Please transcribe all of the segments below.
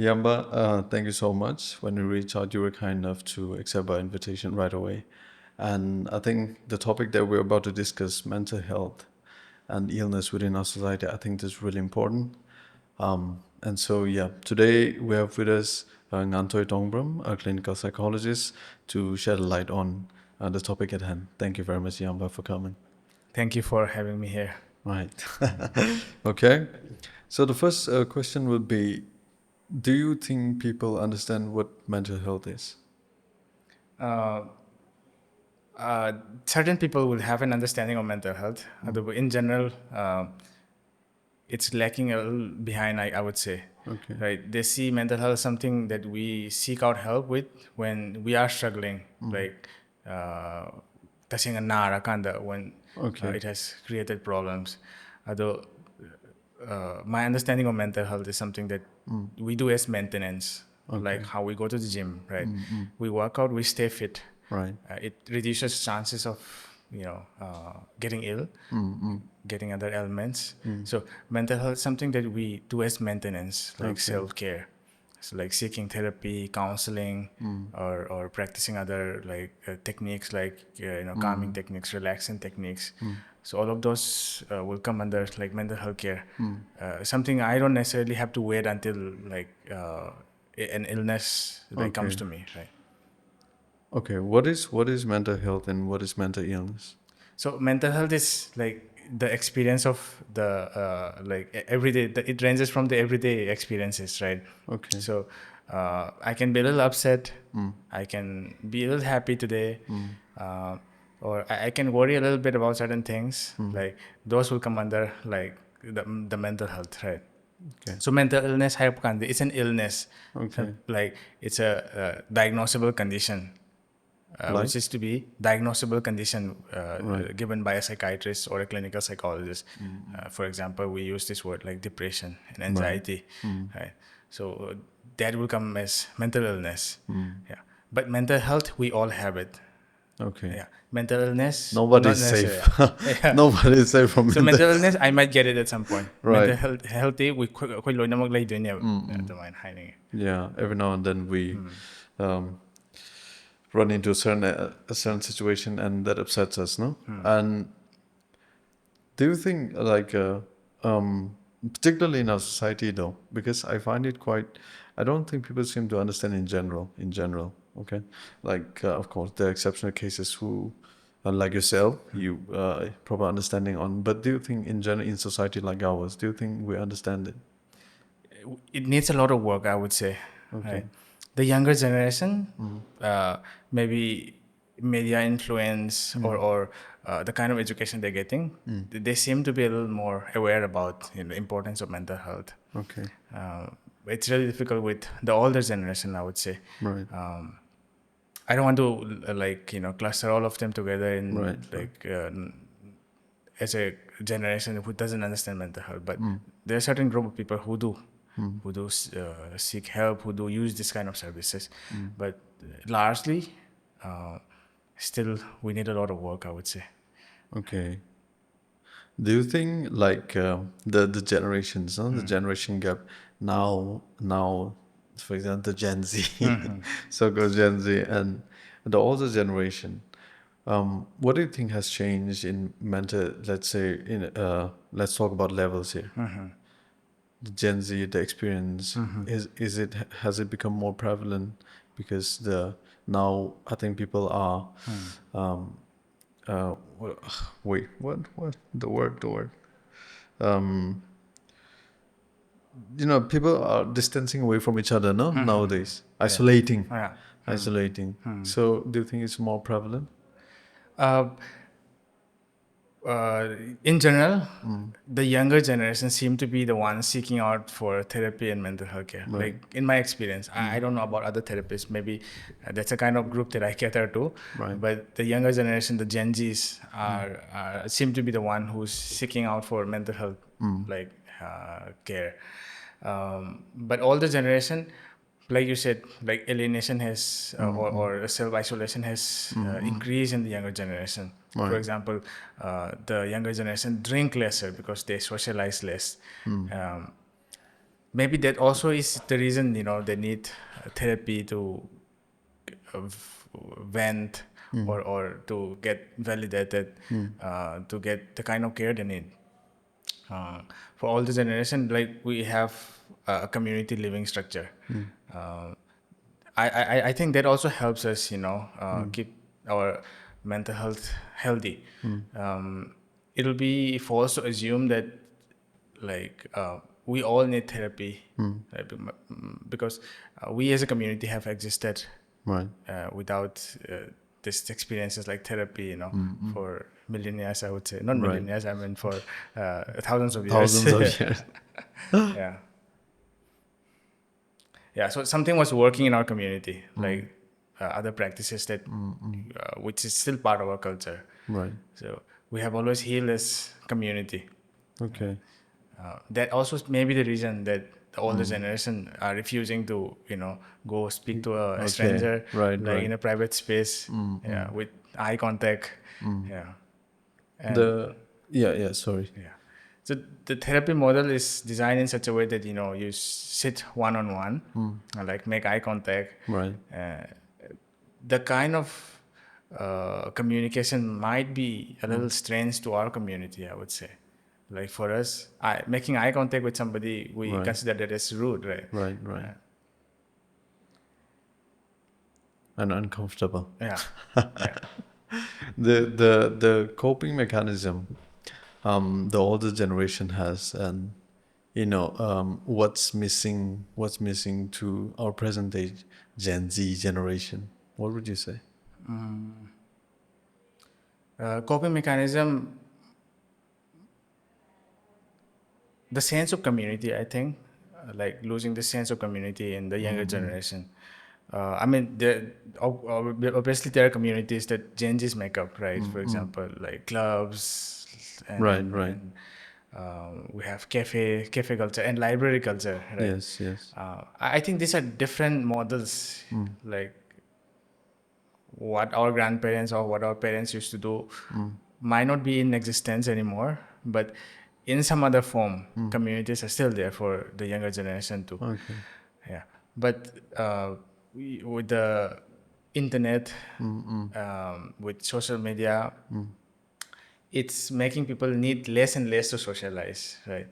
Yamba, thank you so much. When we reached out, you were kind enough to accept our invitation right away. And I think the topic that we're about to discuss, mental health and illness within our society, I think this is really important. And so, yeah, today we have with us Nganthoi Tongbram, a clinical psychologist, to shed a light on the topic at hand. Thank you very much, Yamba, for coming. Thank you for having me here. Right. Okay. So the first question would be, do you think people understand what mental health is? Uh, Certain people will have an understanding of mental health. Although in general, it's lacking a little behind, I would say. Okay. Right? They see mental health as something that we seek out help with when we are struggling, like touching a nara kanda when Okay. it has created problems. Although my understanding of mental health is something that we do as maintenance, like how we go to the gym, right? We work out, we stay fit. Right. It reduces chances of getting ill, getting other ailments. So mental health is something that we do as maintenance, like self-care. So like seeking therapy, counseling, or practicing other like techniques like calming techniques, relaxing techniques. So all of those will come under like mental health care. Something I don't necessarily have to wait until like an illness like comes to me, right? Okay. What is mental health and what is mental illness? So mental health is like the experience of the everyday. It ranges from the everyday experiences, right? Okay. So I can be a little upset. I can be a little happy today, or I can worry a little bit about certain things. Like those will come under like the mental health, right? Okay. So mental illness, it's an illness. Okay. Like it's a diagnosable condition. Like? Which is to be diagnosable condition given by a psychiatrist or a clinical psychologist. For example, we use this word like depression and anxiety. Right? So that will come as mental illness. Yeah. But mental health, we all have it. Okay. Yeah. Mental illness, not Nobody's necessarily. safe. Yeah. Nobody's safe from So mental. mental illness, I might get it at some point. Right. Mental health, healthy, we quite low namag lay doon the mind hiding. Yeah. Every now and then we run into a certain situation and that upsets us, no? And do you think particularly in our society though, because I find it quite, I don't think people seem to understand in general, okay? Like, of course, there are exceptional cases who, like yourself, you proper understanding on, but do you think in general, in society like ours, do you think we understand it? It needs a lot of work, I would say. Okay. Right? The younger generation, maybe media influence or the kind of education they're getting, they seem to be a little more aware about the importance of mental health. Okay. It's really difficult with the older generation, I would say. Right. I don't want to cluster all of them together in Right. as a generation who doesn't understand mental health, but there are a certain group of people who do, seek help, who do use this kind of services, but largely, still we need a lot of work, I would say. Okay. Do you think like the generations, no? The generation gap now, for example, the Gen Z, so-called Gen Z, and the older generation, what do you think has changed in mental? Let's say let's talk about levels here. The Gen Z, the experience has it become more prevalent because now I think people are um, uh, wha- wait, what the word um people are distancing away from each other, no, nowadays, isolating. Yeah. Isolating. So do you think it's more prevalent? Uh, in general, the younger generation seem to be the ones seeking out for therapy and mental health care. Right. Like in my experience, I don't know about other therapists. Maybe that's a kind of group that I cater to. Right. But the younger generation, the Gen Zs, are seem to be the one who's seeking out for mental health care. But older generation, like you said, like alienation has or self isolation has increased in the younger generation. Right. For example, the younger generation drink lesser because they socialize less. maybe that also is the reason, they need therapy to vent, or to get validated, to get the kind of care they need. For all the generation, like we have a community living structure. Uh, I think that also helps us, keep our mental health healthy. It'll be false to assume that, like, we all need therapy, right? Because we as a community have existed Right. without this experiences like therapy, for millennia, I would say. Not Right. millennia, I mean for thousands of years. Thousands of years. Yeah. Yeah, so something was working in our community, like other practices that, which is still part of our culture. Right. So we have always healed as community. Okay. That also may be the reason that the older generation are refusing to, go speak to a Okay. stranger, Right. like Right. in a private space, yeah, with eye contact, yeah, and The yeah, yeah, sorry. yeah. So the therapy model is designed in such a way that, you sit one on one, like make eye contact. Right. Uh, the kind of communication might be a little strange to our community, I would say. Like for us, making eye contact with somebody, we Right. consider that as rude, right? Right. Right. And uncomfortable. Yeah, yeah. The coping mechanism the older generation has, and what's missing to our present day Gen Z generation, what would you say? Coping mechanism, the sense of community, I think, like losing the sense of community in the younger generation. I mean, obviously there are communities that Gen Zs make up, right? For example, like clubs, and Right, and, right. and we have cafe culture and library culture, right? Yes, yes. I think these are different models, like what our grandparents or what our parents used to do might not be in existence anymore, but in some other form, communities are still there for the younger generation too. Okay. Yeah, but with the internet, with social media, it's making people need less and less to socialize, right?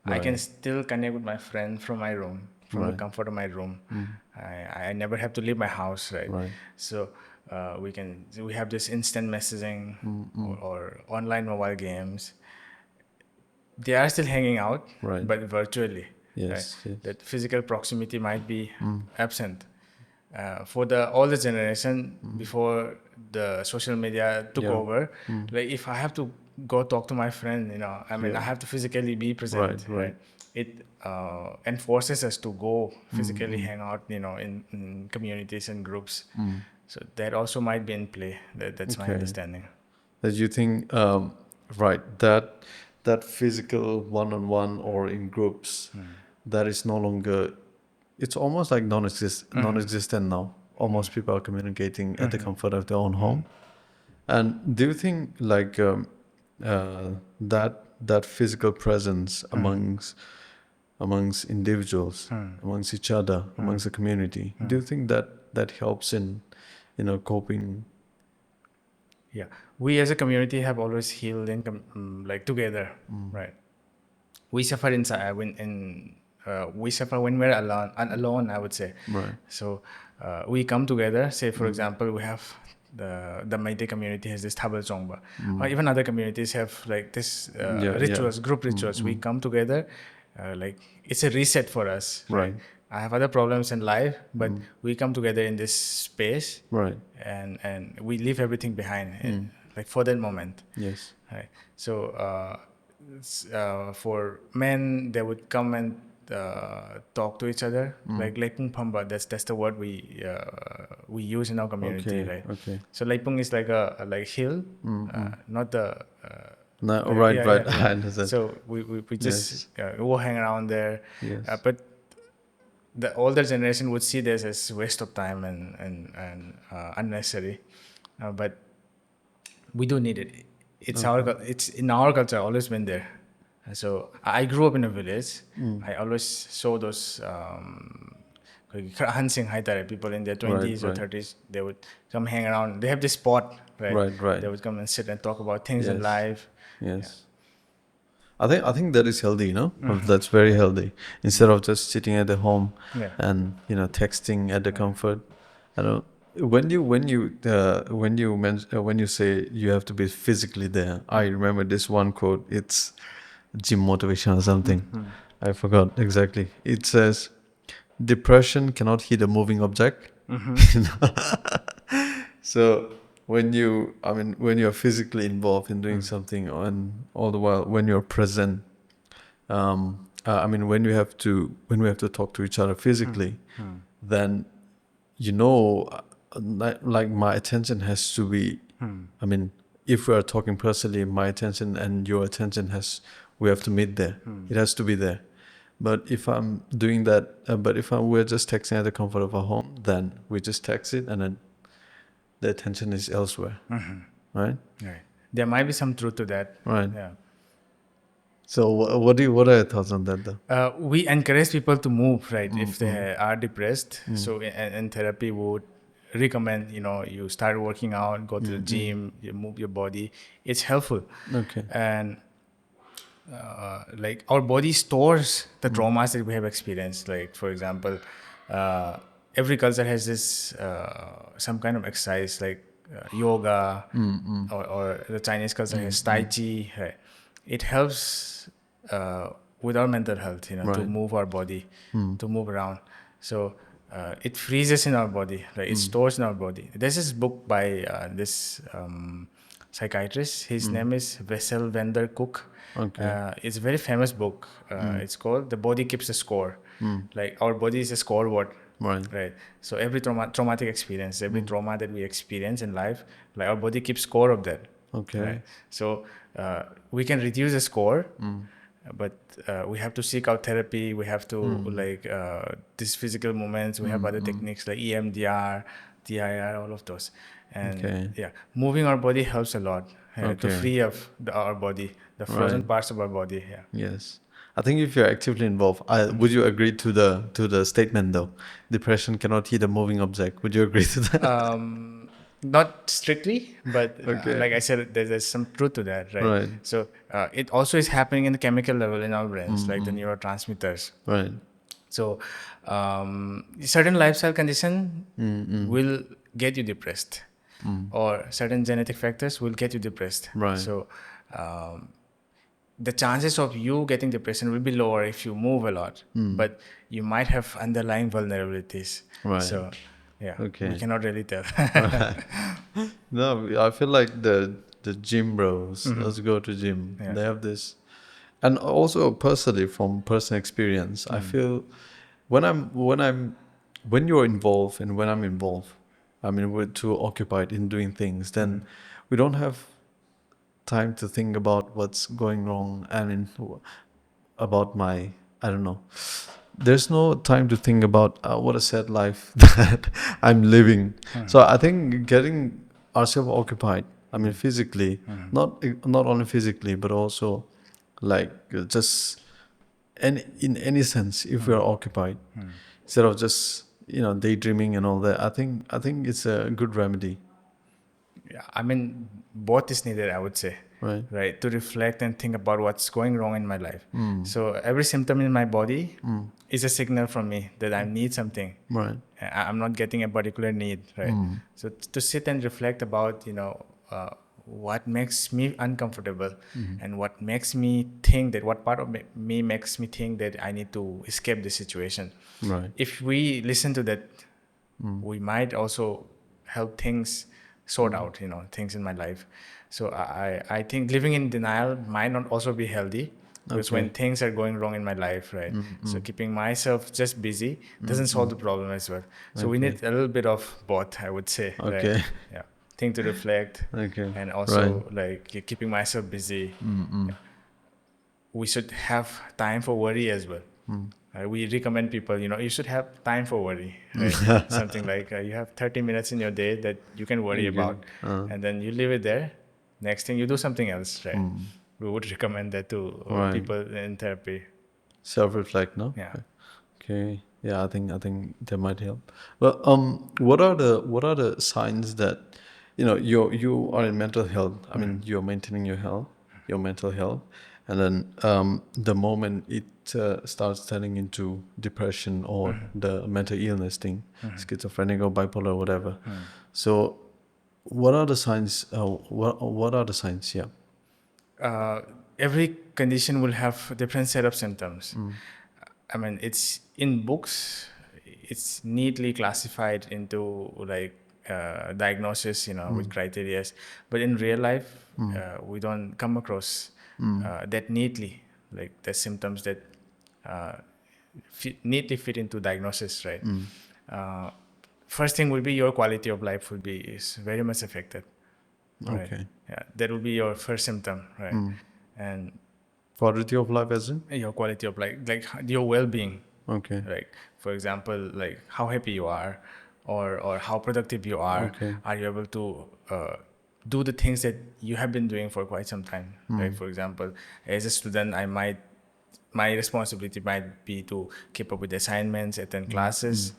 I can Right, still connect with my friend from my room, from the right. comfort of my room. I never have to leave my house, right? Right. So we have this instant messaging, or online mobile games. They are still hanging out, Right. but virtually, right? Yes, yes. That physical proximity might be absent. For the older generation, before the social media took Yeah. over, like if I have to go talk to my friend, I mean, I Yeah. have to physically be Right, present, right. right? It enforces us to go physically hang out, in communities and groups. So that also might be in play. That's my Okay. understanding. That you think, right, that physical one-on-one or in groups, that is no longer, it's almost like non-existent now. Almost people are communicating at the comfort of their own home. And do you think like that physical presence amongst individuals, amongst each other, amongst the community, do you think that helps in coping? Yeah, we as a community have always healed like together, right? We suffer inside we suffer when we're alone, I would say. Right. So we come together. Say for example, we have the Meitei community has this Tabal Chongba, or even other communities have like this Yeah, yeah. rituals, group rituals. We come together, like it's a reset for us, right? Right. I have other problems in life, but we come together in this space, Right. and we leave everything behind, like for that moment. Yes. Right. So for men, they would come and talk to each other, like Leipung Pamba. That's the word we use in our community, Okay. right? Okay. So Leipung is like a like hill, not the No, like, right, yeah, right. yeah, yeah. I understand. So we just Yes. we'll hang around there, Yes. but the older generation would see this as waste of time and unnecessary, but we do need it. It's Okay. it's in our culture, always been there, So I grew up in a village. I always saw those people in their Right, 20s or right, 30s. They would come hang around. They have this spot, right? right, right. They would come and sit and talk about things in Yes, life. Yeah. yes. I think that is healthy, you know. That's very healthy. Instead of just sitting at the home Yeah. and texting at the comfort. I don't. When you say you have to be physically there, I remember this one quote. It's gym motivation or something. I forgot exactly. It says, "Depression cannot hit a moving object." You know? So when you're physically involved in doing something, and all the while when you're present, when we have to talk to each other physically, then like my attention has to be. I mean, if we are talking personally, my attention and your attention we have to meet there. It has to be there. But if I'm doing that, we're just texting at the comfort of our home, then we just text it, and then the attention is elsewhere, right? Right. There might be some truth to that. Right. Yeah. So what are your thoughts on that, though? We encourage people to move, right? If they are depressed, so in therapy, we would recommend you start working out, go to the gym, you move your body. It's helpful, Okay. and like our body stores the traumas that we have experienced. Like for example, uh, every culture has this some kind of exercise like yoga, or the Chinese culture has Tai Chi. Right? It helps with our mental health, to Right. move our body, to move around. So it freezes in our body, right? It stores in our body. There's this book by this psychiatrist. His name is Vessel Vender Cook. Okay. It's a very famous book. It's called "The Body Keeps a Score." Like our body is a scoreboard, Right. right? So every traumatic experience, every trauma that we experience in life, like our body keeps score of that, Okay. right? So we can reduce the score, but we have to seek out therapy. We have to like these physical movements. We have other techniques like EMDR, TIR, all of those. And Okay. yeah, moving our body helps a lot to Okay. free up our body, the frozen Right. parts of our body. Yeah. Yes. I think if you're actively involved, would you agree to the statement though? Depression cannot hit a moving object. Would you agree to that? Not strictly, but Okay. like I said, there's some truth to that, right? Right. So it also is happening in the chemical level in our brains, like the neurotransmitters. Right. So certain lifestyle condition will get you depressed, or certain genetic factors will get you depressed. Right. So um, the chances of you getting depression will be lower if you move a lot, but you might have underlying vulnerabilities. Right. So yeah, we Okay. cannot really tell. No, I feel like the gym bros. Let's go to gym. Yeah. They have this, and also personally from personal experience, I feel when you're involved and when I'm involved, I mean we're too occupied in doing things, then we don't have time to think about what's going wrong. I mean, about my, I don't know. There's no time to think about what a sad life that I'm living. So I think getting ourselves occupied, I mean, physically, not only physically, but also like just in any sense, if we are occupied, instead of just daydreaming and all that. I think it's a good remedy, Yeah, I mean, both is needed, I would say, right? right? To reflect and think about what's going wrong in my life. So every symptom in my body is a signal from me that I need something. Right. I'm not getting a particular need, right? So to sit and reflect about, what makes me uncomfortable, and what makes me think that, what part of me makes me think that I need to escape the situation. Right. If we listen to that, we might also help things sort out, things in my life. So I think living in denial might not also be healthy, because when Okay. things are going wrong in my life, right? So keeping myself just busy doesn't solve the problem as well. So we Okay. need a little bit of both, I would say, right? Okay. Yeah. Think to reflect, Okay. and Right. also like keeping myself busy. We should have time for worry as well. We recommend people, you should have time for worry, right? Something like you have 30 minutes in your day that you can worry Okay. about, and then you leave it there. Next thing, you do something else, right? we would recommend that to Right. people in therapy. Self-reflect, no? Yeah. Okay. Yeah, I think that might help. Well, what are the signs that you are in mental health? I mean, you're maintaining your health, your mental health, and then the moment it starts turning into depression or the mental illness thing, schizophrenic or bipolar, whatever. So, what are the signs? What are the signs? Yeah. uh, every condition will have a different set of symptoms. I mean, it's in books, it's neatly classified into like diagnosis, with criteria. But in real life, we don't come across that neatly, like the symptoms that uh, neatly fit into diagnosis, right? Uh, First thing will be your quality of life will be is very much affected, right? Okay. Yeah, that will be your first symptom, right? And Quality of life, as in? your quality of life, like your well-being, Okay. right? For example, like how happy you are, or how productive you are. Okay. Are you able to do the things that you have been doing for quite some time? Like for example, as a student, my responsibility might be to keep up with assignments, attend classes,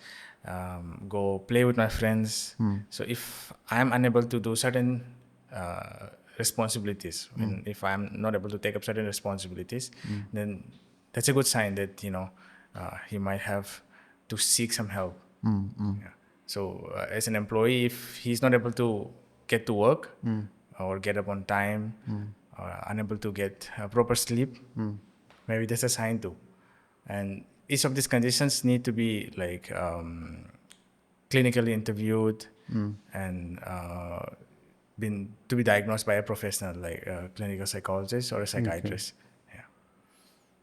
go play with my friends. So if I'm unable to do certain responsibilities, and if I'm not able to take up certain responsibilities, then that's a good sign that he might have to seek some help. Yeah. So as an employee, if he's not able to get to work or get up on time, or unable to get proper sleep, maybe that's a sign too. And each of these conditions need to be like clinically interviewed and been to be diagnosed by a professional like a clinical psychologist or a Okay. psychiatrist. Yeah.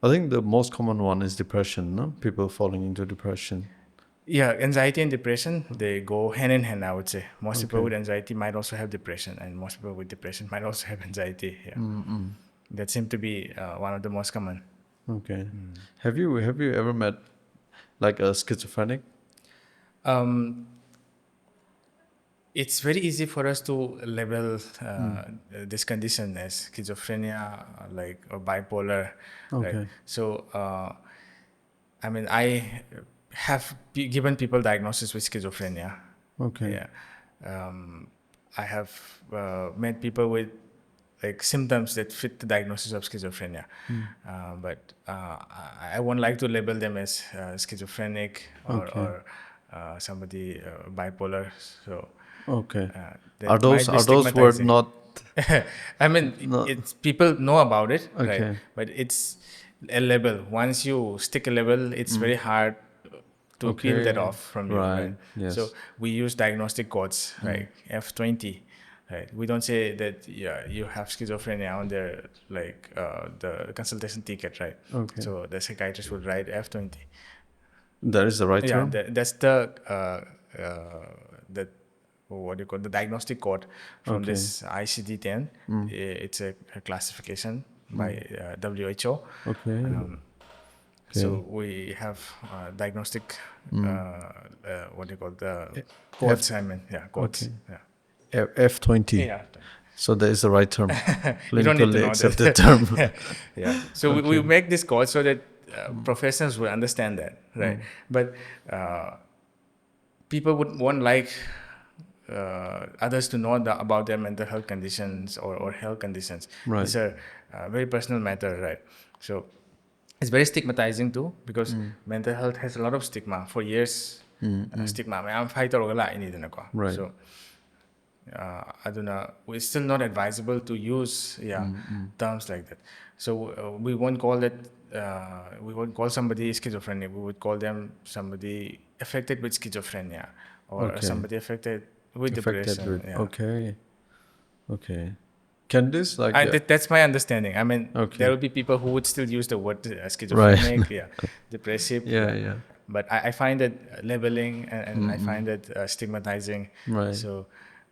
I think the most common one is depression, no? People falling into depression. Yeah, anxiety and depression, they go hand in hand, I would say. Most people Okay. with anxiety might also have depression, and most people with depression might also have anxiety. Yeah. That seems to be one of the most common. Okay. Have you ever met like a schizophrenic? Um, it's very easy for us to label this condition as schizophrenia, like or bipolar, right? Okay. So, I mean, I have given people diagnosis with schizophrenia. Okay. Yeah. I have met people with like symptoms that fit the diagnosis of schizophrenia, but I won't like to label them as schizophrenic Okay. or somebody bipolar. So Okay. Are that those might be are those word stigmatizing. not I mean, not it's people know about it, right? okay. But it's a label. Once you stick a label, it's very hard to peel that Okay. off from you, right? Right. So Yes. we use diagnostic codes, like F20, right? We don't say that you have schizophrenia on their like the consultation ticket, right? Okay. So the psychiatrist would write F20. That is the right Yeah, term? that's the the what do you call the diagnostic code from Okay. this ICD-10. It's a classification by WHO. Okay. Okay. So we have diagnostic what do you call the F codes? I mean, yeah, codes. okay. Yeah, F20. yeah. So that is the right term. You don't need to Clinically know accepted that. term. Yeah. So we Okay. make this code so that professionals will understand that, right? But people would won't like others to know about their mental health conditions or health conditions. Right. These are very personal matter, right? So it's very stigmatizing too because mental health has a lot of stigma for years. Stigma. I'm fighter ini din ako. Right. So I don't know. It's still not advisable to use terms like that. So we won't call it. We won't call somebody schizophrenic. We would call them somebody affected with schizophrenia or Okay. somebody affected with Affected depression. with Yeah, okay. Okay. Can this like that's my understanding. I mean, there okay. will be people who would still use the word Right. schizophrenic, yeah, depressive, Yeah, yeah. yeah. But I find that labeling and I find that stigmatizing. Right. So,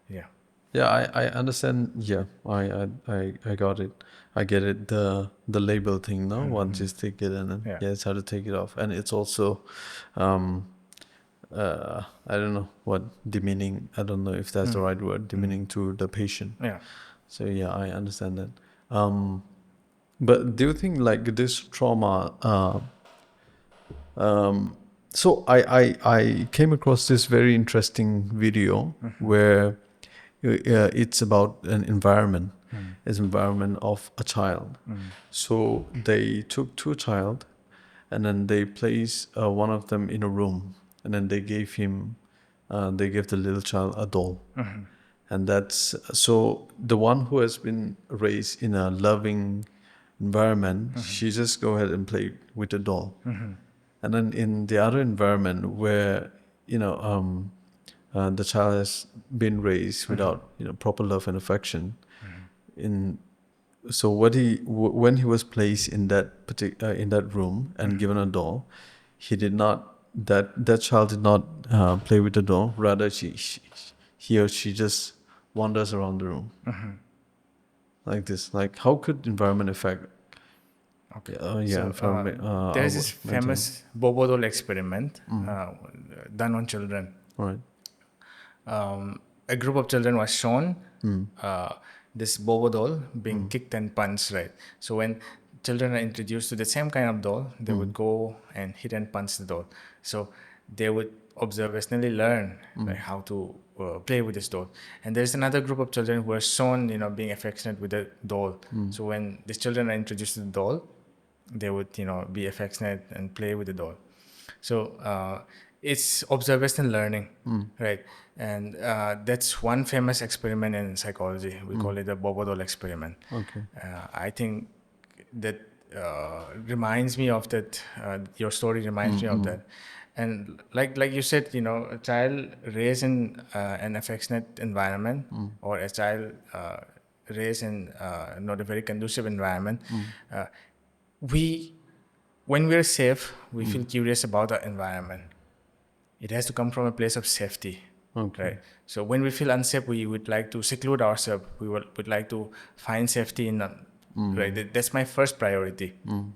yeah. Yeah, I understand. Yeah, I got it. I get it. The label thing, no? Once you stick it in, and Yeah. yeah, it's hard to take it off. And it's also, um, I don't know what demeaning. I don't know if that's the right word. Demeaning to the patient. Yeah. So yeah, I understand that. Um, But do you think like this trauma? So I came across this very interesting video where it's about an environment, it's environment of a child. So they took two child, and then they placed one of them in a room, and then they gave the little child a doll. And that's so the one who has been raised in a loving environment, she just go ahead and play with the doll. And then in the other environment where you know the child has been raised without proper love and affection, in so when he was placed in that in that room and given a doll, he did not that child did not play with the doll. Rather, he or she just wanders around the room like this. Like, how could environment affect? Okay. Yeah, So environment. there is Our this mental. famous Bobodol experiment done on children. Right. A group of children was shown uh, this Bobo doll being kicked and punched, right? So when children are introduced to the same kind of doll, they would go and hit and punch the doll. So they would observationally learn like how to play with this doll. And there's another group of children who are shown, being affectionate with the doll. So when these children are introduced to the doll, they would, be affectionate and play with the doll. So it's observational learning, right? And that's one famous experiment in psychology. We call it the Bobodol experiment. Okay. I think that reminds me of that. Your story reminds me of that. And like you said, a child raised in an affectionate environment, or a child raised in not a very conducive environment, uh, we when we're safe, we feel curious about the environment. It has to come from a place of safety, Okay. right? So when we feel unsafe, we would like to seclude ourselves. We would like to find safety in, right? That's my first priority,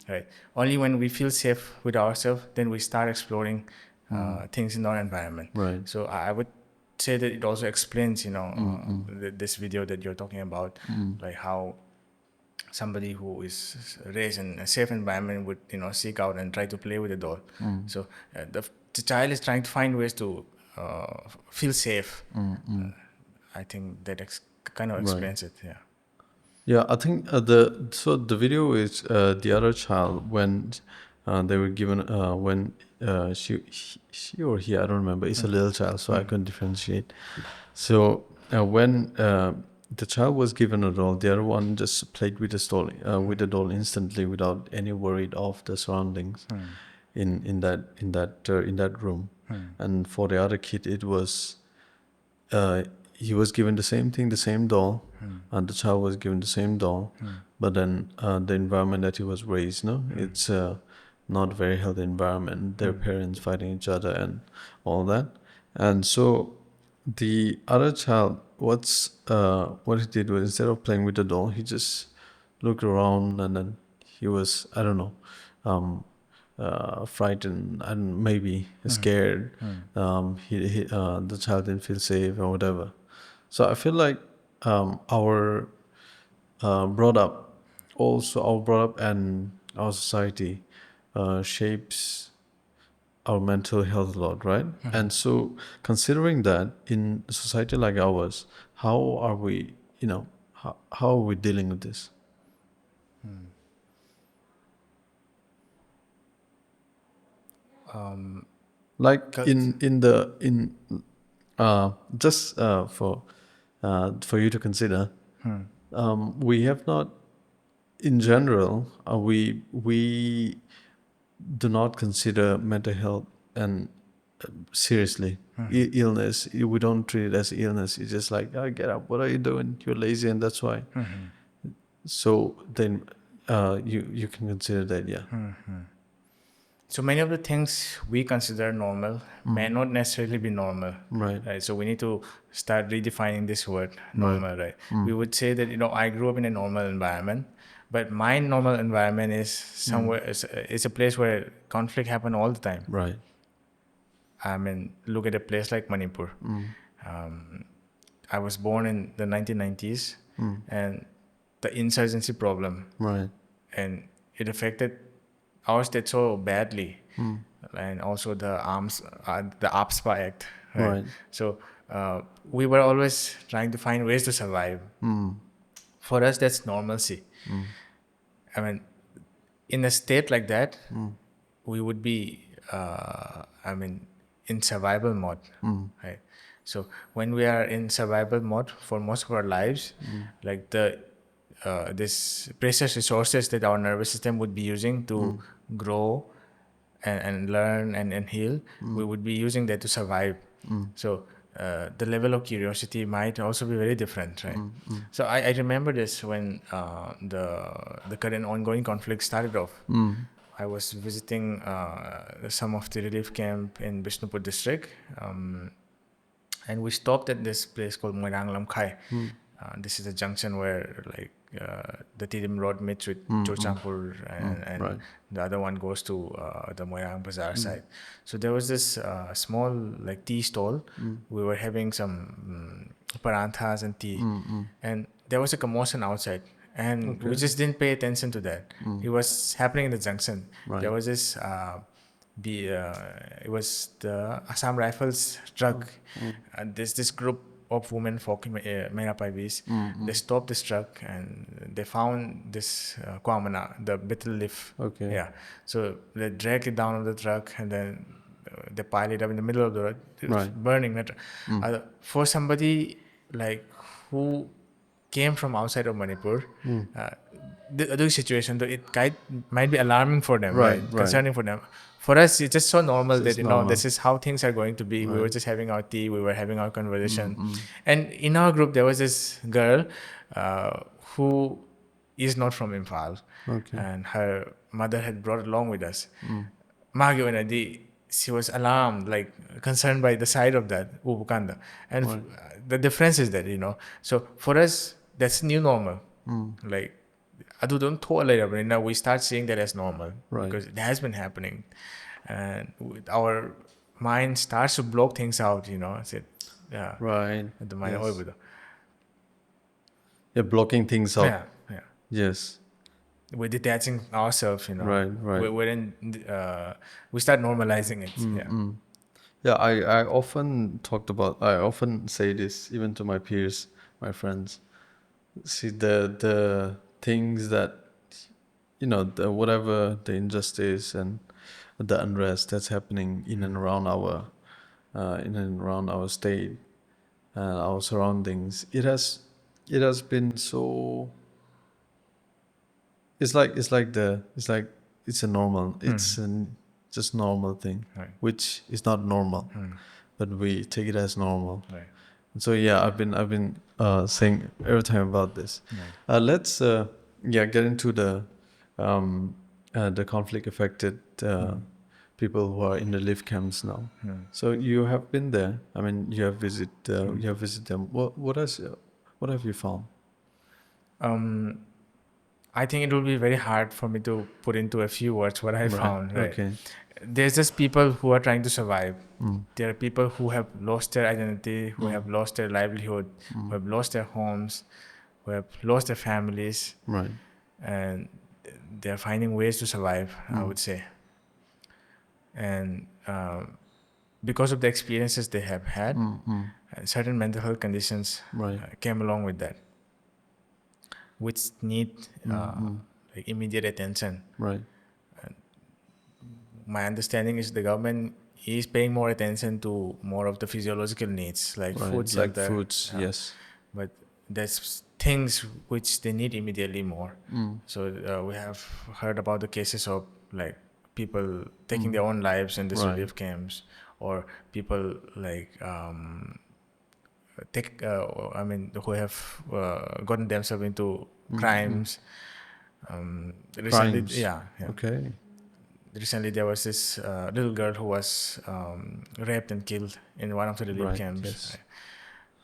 right? Only when we feel safe with ourselves, then we start exploring things in our environment. Right. So I would say that it also explains, this video that you're talking about, like how somebody who is raised in a safe environment would seek out and try to play with the doll. So the child is trying to find ways to feel safe. I think that kind of Right. explains it. Yeah. Yeah, I think the video is the other child when they were given when she or he, I don't remember, it's a little child, so I couldn't differentiate. So when the child was given a doll, the other one just played with the doll instantly without any worry of the surroundings in that room. And for the other kid, it was uh, he was given the same thing, the same doll, and the child was given the same doll, but then the environment that he was raised, no, it's not a very healthy environment. Their parents fighting each other and all that, and so the other child, what he did was instead of playing with the doll, he just looked around and then he was, I don't know, um, frightened and maybe scared. The child didn't feel safe or whatever. So I feel like our brought up and our society shapes our mental health a lot, right? And so considering that in a society like ours, how are we, how are we dealing with this? Like Cult- in just for you to consider, we have not, in general, we do not consider mental health and seriously. Illness, we don't treat it as illness. It's just like, oh, get up, what are you doing, you're lazy, and that's why. So then you can consider that, yeah. So many of the things we consider normal may not necessarily be normal, Right. right? So we need to start redefining this word Right. normal, right? We would say that I grew up in a normal environment, but my normal environment is somewhere. It's a place where conflict happen all the time. Right. I mean, look at a place like Manipur. Um, I was born in the 1990s, and the insurgency problem Right. and it affected our state so badly, and also the APSPA Act, right? Right. So we were always trying to find ways to survive. For us, that's normalcy. I mean, in a state like that, we would be, in survival mode, right? So when we are in survival mode for most of our lives, like this precious resources that our nervous system would be using to grow and learn and heal, we would be using that to survive. So the level of curiosity might also be very different, right? So I remember this when the current ongoing conflict started off. I was visiting some of the relief camp in Bishnupur district, and we stopped at this place called Moirang Lamkhai. This is a junction where like the Tidim Road meets with Chochampur, and Right. the other one goes to the Moirang Bazaar side. So there was this small like tea stall. We were having some paranthas and tea, and there was a commotion outside, and we Okay. just didn't pay attention to that. It was happening in the junction. Right. There was this it was the Assam Rifles truck. There's this group of women folk Menapavis. They stopped this truck and they found this kwamana, the betel leaf. Okay. Yeah. So they drag it down on the truck and then they pile it up in the middle of the road. It was Right. burning. For somebody like who came from outside of Manipur, the other situation, though, might be alarming for them, Right, right? right. Concerning for them. For us, it's just so normal So that it's normal. this is how things are going to be. We were Right. just having our tea, we were having our conversation, and in our group there was this girl who is not from Imphal, Okay. and her mother had brought along with us. Magyo and Adi, she was alarmed, like concerned by the side of that Ubukanda. And the difference is that, so for us, that's new normal. Like, adu don't throw later, but now we start seeing that as normal Right. because it has been happening. And our mind starts to block things out, yeah. Right. The mind, Yes. Yeah, blocking things out. yeah. Yes. We're detaching ourselves, Right, right. We start normalizing it. Yeah. Yeah, I often say this even to my peers, my friends. See the things that the whatever the injustice and the unrest that's happening in and around our state and our surroundings. It has been so. It's a normal. It's an just normal thing, Right. which is not normal, but we take it as normal. Right. So yeah, I've been saying every time about this. Let's get into the conflict affected people who are in the relief camps now. So you have been there. I mean, you have visited them. What have you found? I think it will be very hard for me to put into a few words what I found. Right. Okay. There's just people who are trying to survive. There are people who have lost their identity, who have lost their livelihood, who have lost their homes, who have lost their families, Right. and they're finding ways to survive, I would say. And because of the experiences they have had, certain mental health conditions Right. came along with that, which need like immediate attention. Right. My understanding is the government is paying more attention to more of the physiological needs like Right. food, Like shelter. foods. Yes. But there's things which they need immediately more. So we have heard about the cases of like people taking their own lives in these Right. relief camps, or people like who have gotten themselves into crimes. Recently, Crimes. yeah. Okay. Recently, there was this little girl who was raped and killed in one of the relief Right. camps. Yes.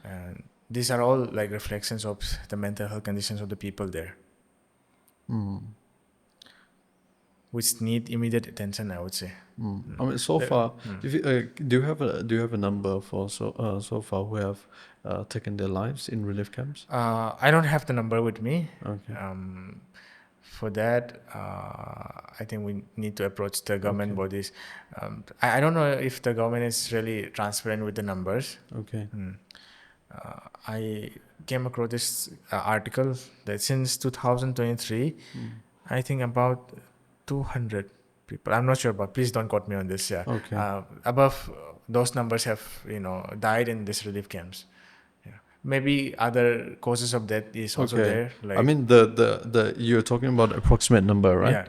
And these are all like reflections of the mental health conditions of the people there, which need immediate attention, I would say. I mean, so far, if you, do you have a number for so far who have taken their lives in relief camps? I don't have the number with me. Okay. For that, I think we need to approach the government Okay. bodies. I don't know if the government is really transparent with the numbers. Okay. I came across this article that since 2023, I think about 200 people. I'm not sure, but please don't quote me on this. Yeah, Okay. above those numbers have died in these relief camps. Yeah, maybe other causes of death is also Okay. there. I Like mean the you're talking about approximate number, right? yeah,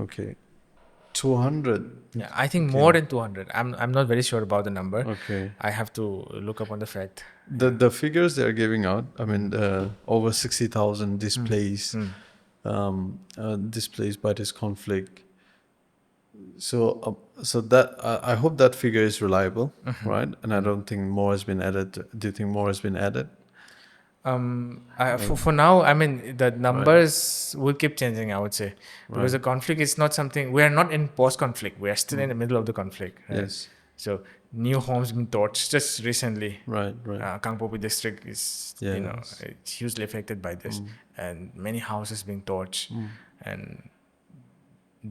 Okay. 200. yeah. I think more Okay. than 200. I'm not very sure about the number. Okay. I have to look up on the fact. The figures they're giving out, I mean, over 60,000 displaced, Mm. displaced by this conflict. So that I hope that figure is reliable, right? And I don't think more has been added. Do you think more has been added? For now, I mean, the Right. numbers will keep changing, I would say, because the Right. conflict is not something, we are not in post-conflict. We are still in the middle of the conflict, right? Yes. So new homes been torched just recently. Right. Right. Kangpopi district is, Yes. it's hugely affected by this, and many houses being torched, and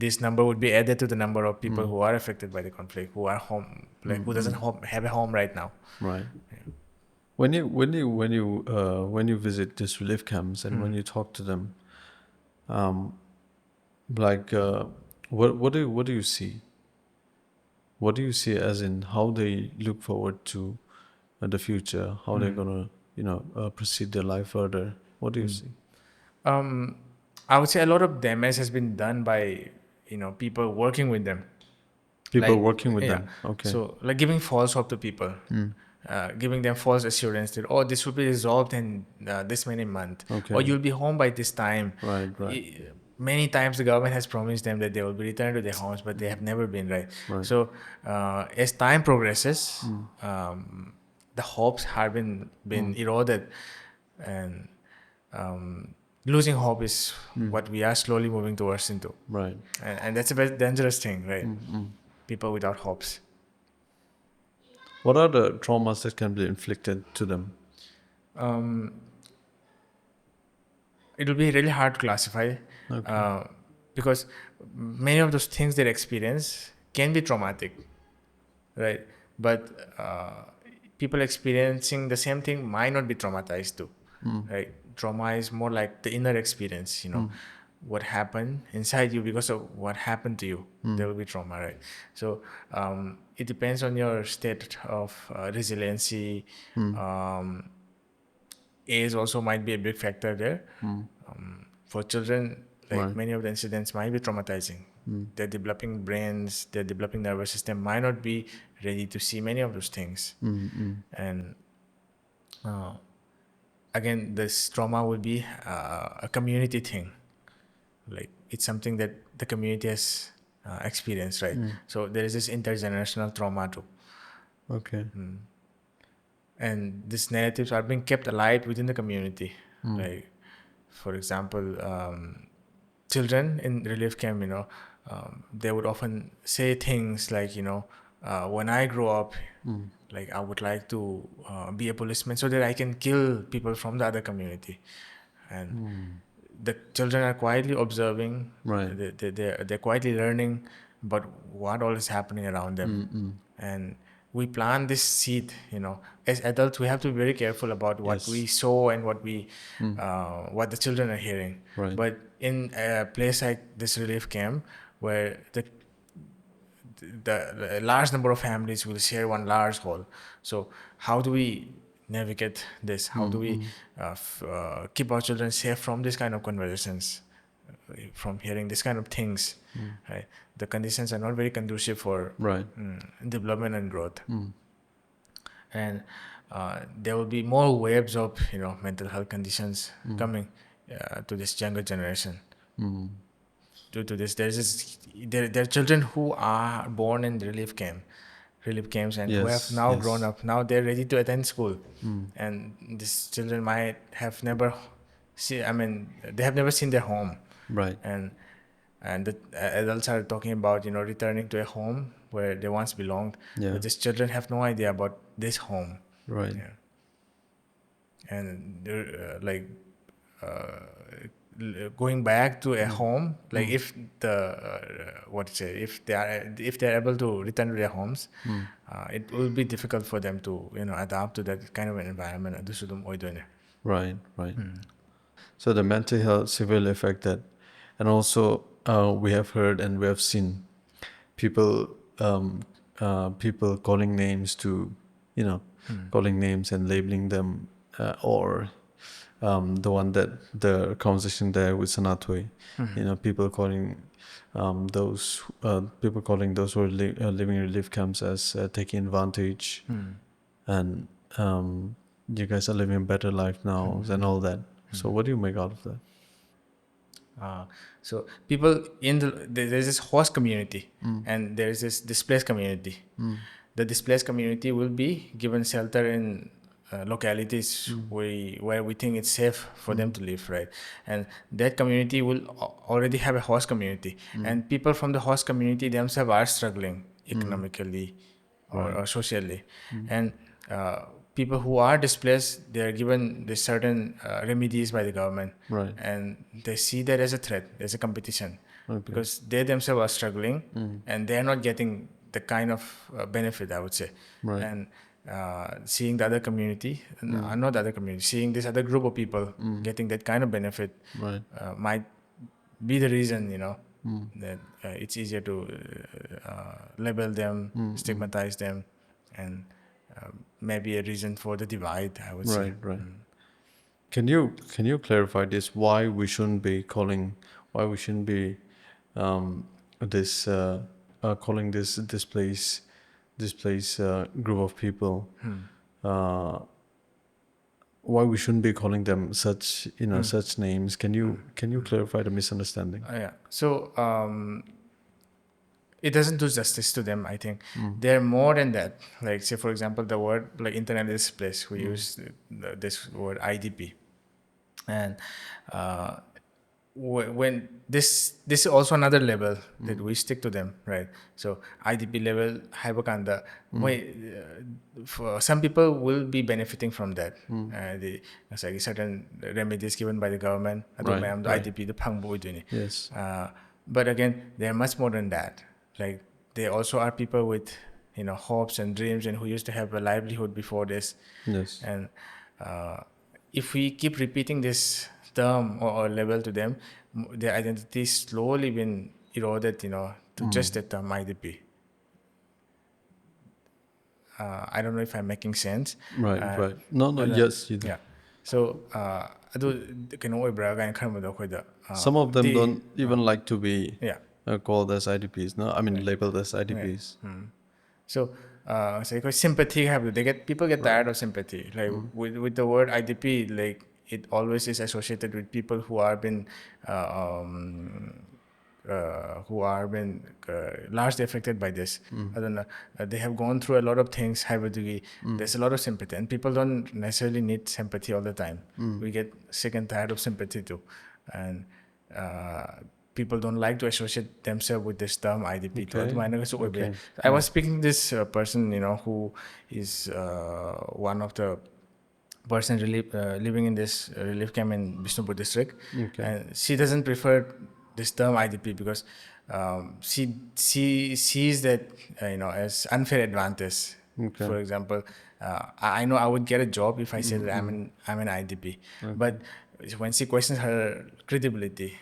this number would be added to the number of people who are affected by the conflict, who are home, like who doesn't have a home right now. Right. When you visit these relief camps and when you talk to them, um, like what do you see? What do you see as in how they look forward to the future? How they're gonna proceed their life further? What do you see? Um, I would say a lot of damage has been done by people working with them. People Like working with yeah, them. Okay. so like giving false hope to people, giving them false assurance that this will be resolved in this many months, Okay. or you'll be home by this time. Right. Right. Many times the government has promised them that they will be returned to their homes, but they have never been, right. Right. So as time progresses, the hopes have been eroded, and losing hope is what we are slowly moving towards into. Right. And that's a very dangerous thing, right? People without hopes. What are the traumas that can be inflicted to them? It will be really hard to classify, because many of those things they experience can be traumatic, right? But people experiencing the same thing might not be traumatized too, right? Trauma is more like the inner experience, what happened inside you because of what happened to you. There will be trauma, right? So it depends on your state of resiliency. Age also might be a big factor there. For children, like Right. many of the incidents might be traumatizing. Their developing brains, their developing nervous system might not be ready to see many of those things. And again, this trauma will be a community thing. Like it's something that the community has experienced, right? So there is this intergenerational trauma too. Okay. And these narratives are being kept alive within the community. Like, for example, children in relief camp, they would often say things like, when I grow up, like I would like to be a policeman so that I can kill people from the other community. And the children are quietly observing, Right. they're quietly learning about what all is happening around them. And we plant this seed, as adults we have to be very careful about what Yes. we sow and what what the children are hearing. Right. But in a place like this relief camp, where the large number of families will share one large hall, so how do we navigate this? How do we keep our children safe from this kind of conversations, from hearing this kind of things, right? The conditions are not very conducive for Right. development and growth. And there will be more waves of mental health conditions coming to this younger generation. Due to this, there are children who are born in relief camps, and who have Yes. now Yes. grown up. Now they're ready to attend school, and these children might have never they have never seen their home. Right. And the adults are talking about returning to a home where they once belonged. Yeah. But these children have no idea about this home. Right. Yeah. And they're going back to a home, like if the what to say, if they're able to return to their homes, it will be difficult for them to adapt to that kind of an environment. Right, right. So the mental health severely affected, and also we have heard and we have seen people people calling names to, you know, calling names and labeling them, or the one that the conversation there with Sanatoi, you know, people calling people calling those who are living in relief camps as taking advantage, and you guys are living a better life now and all that. So what do you make out of that? Uh, so people there's this host community and there's this displaced community. The displaced community will be given shelter in localities where we think it's safe for them to live, right? And that community will already have a host community, and people from the host community themselves are struggling economically Right. or socially, and uh, people who are displaced, they are given the certain remedies by the government, Right. and they see that as a threat, as a competition, Okay. because they themselves are struggling and they are not getting the kind of benefit, I would say. Right. And seeing the other community, not the other community, seeing this other group of people getting that kind of benefit Right. might be the reason, that it's easier to label them, stigmatize them, and maybe a reason for the divide, I would say. Right. Right. Can you clarify this? Why we shouldn't be this calling this place group of people, uh, why we shouldn't be calling them such, such names? Can you clarify the misunderstanding? Yeah. So it doesn't do justice to them, I think. They're more than that. Like, say, for example, the word like internet displaced, we use this word IDP. And when this is also another level that we stick to them, right? So IDP level hypokanda, for some people will be benefiting from that. It's like certain remedies given by the government. Right, The right. IDP the phangbo iduni. Yes. But again, they're much more than that. Like, they also are people with hopes and dreams, and who used to have a livelihood before this. Yes. And if we keep repeating this term or level to them, their identity slowly been eroded, to just the term IDP. I don't know if I'm making sense. Right, Uh, right. No, no, but yes, you do. yeah. So adu kano oibra ga khanbado khoida. Some of them The don't even like to be yeah. called as IDPs. No, I mean labeled as Right. IDPs. So, say because sympathy have they get people get tired of sympathy. Like with the word IDP, like it always is associated with people who are been largely affected by this. I don't know. They have gone through a lot of things. There's a lot of sympathy, and people don't necessarily need sympathy all the time. We get sick and tired of sympathy too, and people don't like to associate themselves with this term IDP too. Okay. Okay. I was speaking to this person, who is one of the person living in this relief camp in Bishnupur district, Okay. and she doesn't prefer this term IDP because she sees that as unfair advantage. Okay. For example, I know I would get a job if I said that I'm an IDP, but when she questions her credibility,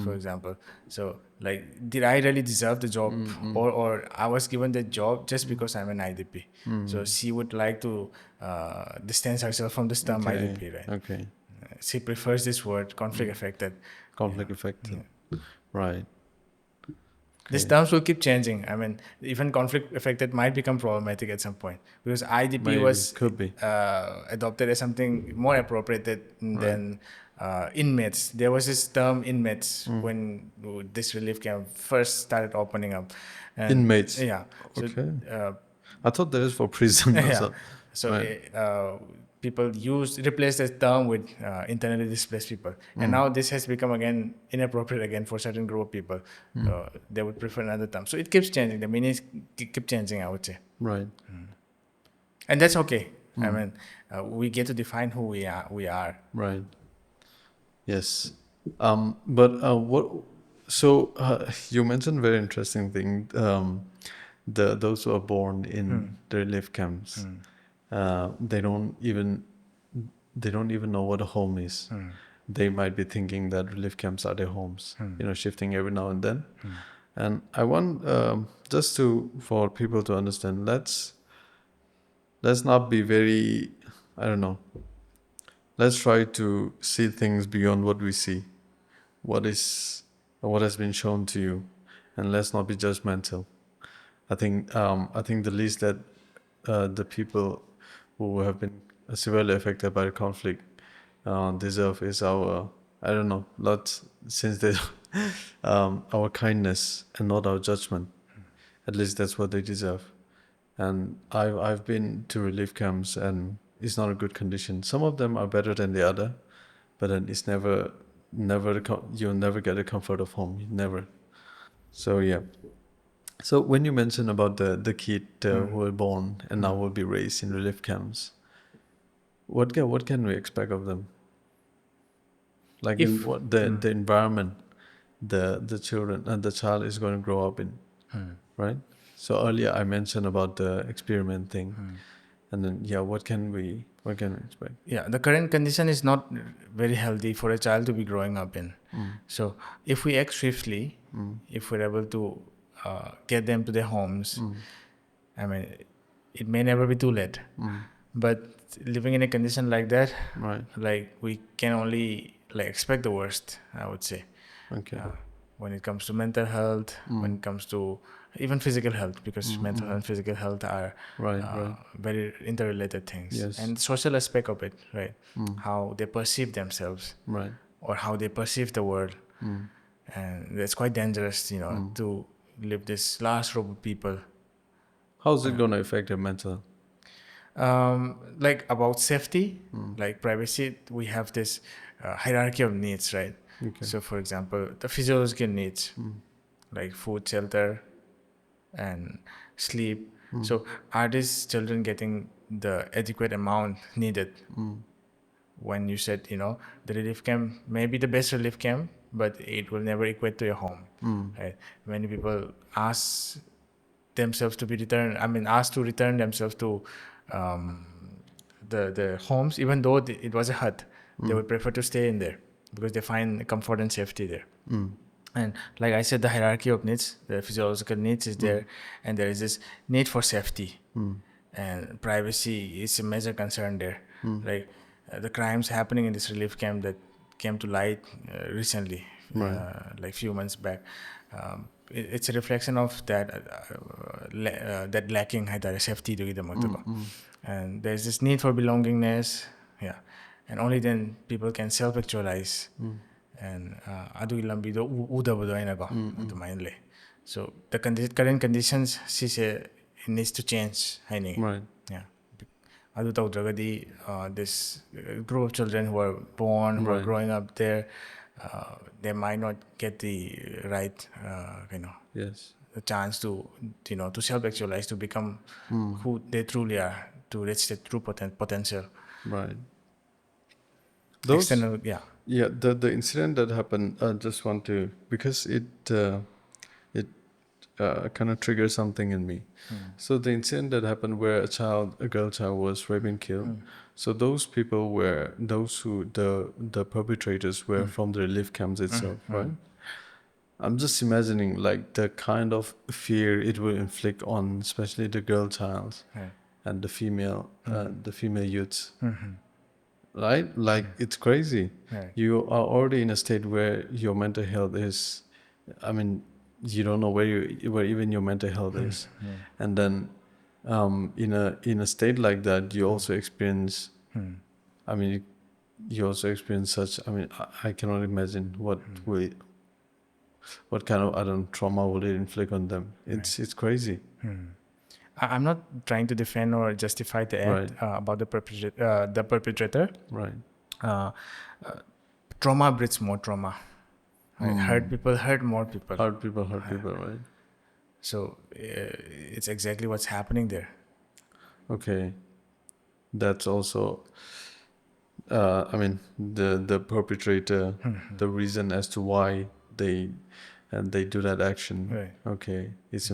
for example, so like, did I really deserve the job, or I was given the job just because I'm an IDP? So she would like to distance herself from this term Okay. IDP, right? Okay. She prefers this word, conflict affected. Conflict affected. Right. These Okay. terms will keep changing. I mean, even conflict affected might become problematic at some point, because IDP Maybe. was Could be. adopted as something more appropriate than inmates. There was this term inmates when this relief camp first started opening up. And Inmates. Yeah. So Okay. I thought that is for prison. yeah. So Right. people replace the term with internally displaced people, and now this has become again inappropriate again for certain group of people. They would prefer another term. So it keeps changing. The meanings keep changing, I would say, Right. and that's okay. I mean, we get to define who we are. Right. Yes. But what? So you mentioned very interesting thing. The those who are born in the relief camps, they don't even know what a home is. They might be thinking that relief camps are their homes. Shifting every now and then. And I want just to for people to understand. Let's not be very. I don't know. Let's try to see things beyond what we see. What has been shown to you, and let's not be judgmental. I think the least that the people who have been severely affected by the conflict deserve is our, I don't know, lot since they our kindness and not our judgment. At least that's what they deserve. And I've been to relief camps, and it's not a good condition. Some of them are better than the other, but then it's you'll never get the comfort of home. Never. So yeah. So when you mentioned about the kid who were born and now will be raised in relief camps, what can we expect of them? Like in If what the environment the children and the child is going to grow up in, right? So earlier I mentioned about the experiment thing, and then yeah, what can we expect? yeah, the current condition is not very healthy for a child to be growing up in. So if we act swiftly, if we're able to get them to their homes, I mean, it may never be too late. But living in a condition like that, Right. like we can only like expect the worst, I would say. Okay. When it comes to mental health, when it comes to even physical health, because mental health and physical health are Right. very interrelated things. Yes. And social aspect of it, right? How they perceive themselves Right. or how they perceive the world. And it's quite dangerous, to live this large group of people. How's it going to affect your mental? Like about safety, like privacy, we have this hierarchy of needs, right? Okay. So, for example, the physiological needs, like food, shelter, and sleep. So, are these children getting the adequate amount needed? When you said, the relief camp may be the best relief camp, but it will never equate to your home. Right? Many people ask themselves to be returned. I mean, asked to return themselves to um, the homes, even though it was a hut. They would prefer to stay in there because they find comfort and safety there. And like I said, the hierarchy of needs, the physiological needs is there, and there is this need for safety, and privacy is a major concern there. Like the crimes happening in this relief camp that came to light recently, Right. like few months back. It's a reflection of that that lacking haitare safety to gida magdako. And there's this need for belongingness, yeah, and only then people can self-actualize. And adugi lambido udabado aina ko adumain le. So the current conditions it needs to change haini. Right. Yeah. Adu tawdragadi this group of children who are born, who are Right. growing up there, they might not get the right Yes. the chance to to self-actualize, to become who they truly are, to reach their true potential. Right. Those. External, yeah. Yeah. The incident that happened. I just want to, because it kind of triggers something in me. So the incident that happened where a girl child was raped and killed. So those people were those who the perpetrators were from the relief camps itself, right? I'm just imagining like the kind of fear it will inflict on especially the girl child Right. and the female youths, right? Like it's crazy. Right. You are already in a state where your mental health is, I mean, you don't know where even your mental health is, and then in a state like that, you also experience. I mean, you also experience such. I mean, I cannot imagine what kind of, I don't know, trauma will it inflict on them. It's crazy. I'm not trying to defend or justify the act Right. about the perpetrator. Right. Uh, Trauma breeds more trauma. Right? Hurt people hurt more people. Hurt people, right? So it's exactly what's happening there. Okay. That's also, I mean, the perpetrator, the reason as to why they they do that action. Right. Okay, it's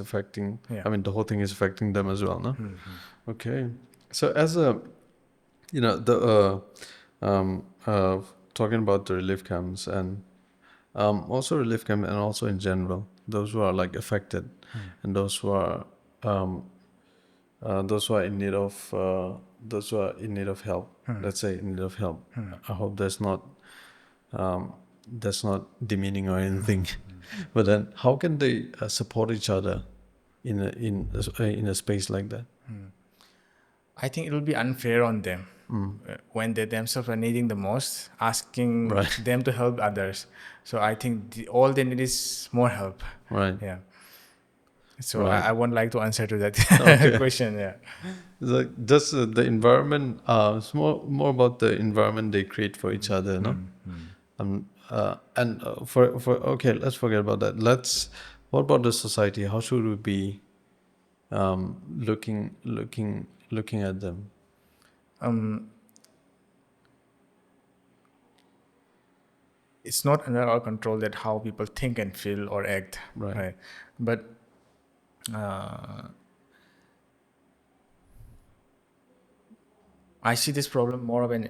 affecting. Yeah. I mean, the whole thing is affecting them as well, no? Okay. So as a the talking about the relief camps and also relief camp and also in general, those who are like affected and um, those who are in need of help. Let's say in need of help. I hope that's not demeaning or anything. But then, how can they support each other in a space like that? I think it will be unfair on them when they themselves are needing the most, asking Right. them to help others. So I think all they need is more help. Right. Yeah. So Right. I won't like to answer to that Okay. question. Yeah. It's like just the environment. It's more about the environment they create for each other, no? And for okay, let's forget about that. What about the society? How should we be looking at them? It's not under our control that how people think and feel or act, Right. right? But uh, I see this problem more of an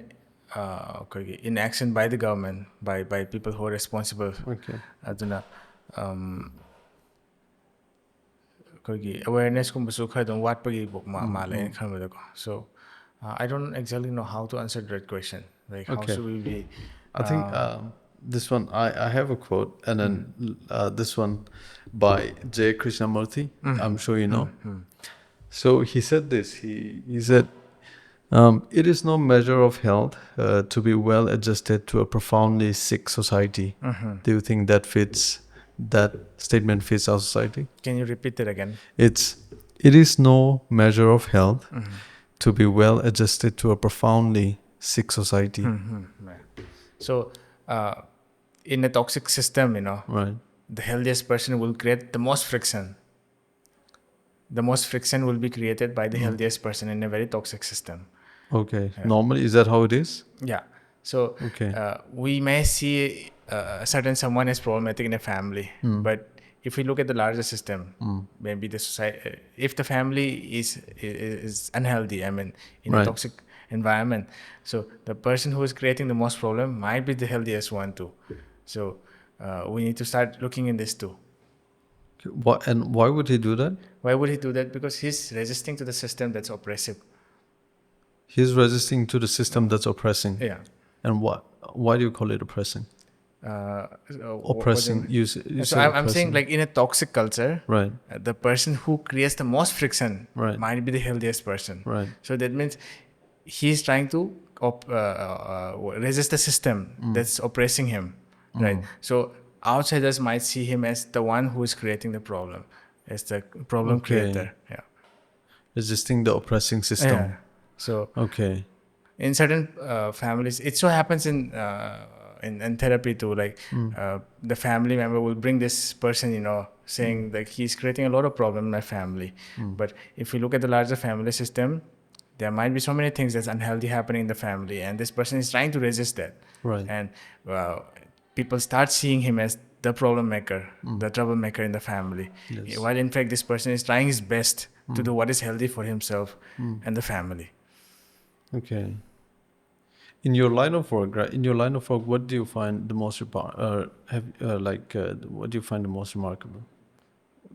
inaction by the government, by people who are responsible. Okay. Aduna ꯑꯩꯈꯣꯏꯒꯤ awareness ꯀꯨꯝꯕꯁꯨ ꯈꯔ ꯑꯗꯨꯝ ꯋꯥꯠꯄꯒꯤ ꯃꯥꯜꯂꯦ ꯑꯩꯅ ꯈꯟꯕꯗꯀꯣ. So I don't exactly know how to answer that question. Like how Okay. should we be? I think this one I have a quote and then this one by J. Krishnamurti. I'm sure you know. So he said this. He said, "It is no measure of health to be well adjusted to a profoundly sick society." Do you think that statement fits our society? Can you repeat that again? It is no measure of health to be well adjusted to a profoundly sick society. Yeah. So in a toxic system, Right. the healthiest person will create the most friction. The most friction will be created by the healthiest person in a very toxic system. Okay. Normally, is that how it is? Yeah. So Okay. we may see a certain someone is problematic in a family, but if we look at the larger system, maybe the society, if the family is unhealthy, I mean, in a Right. toxic environment, so the person who is creating the most problem might be the healthiest one too. So we need to start looking in this too. Why would he do that? Why would he do that? Because he's resisting to the system that's oppressive. He's resisting to the system that's oppressing. Yeah. And why do you call it oppressing? Oppressing. You So said I'm saying, oppressing. like, in a toxic culture, Right. the person who creates the most friction Right. might be the healthiest person. Right. So that means he's trying to resist the system that's oppressing him, right? So outsiders might see him as the one who is creating the problem, as the problem creator. Yeah. Resisting the oppressing system. Yeah. So Okay. in certain families, it so happens in therapy too, like the family member will bring this person, saying like he's creating a lot of problem in my family. But if we look at the larger family system, there might be so many things that's unhealthy happening in the family, and this person is trying to resist that. Right. And people start seeing him as the problem maker, the troublemaker in the family, while in fact this person is trying his best to do what is healthy for himself and the family. Okay. In your line of work, right? In your line of work, what do you find the most what do you find the most remarkable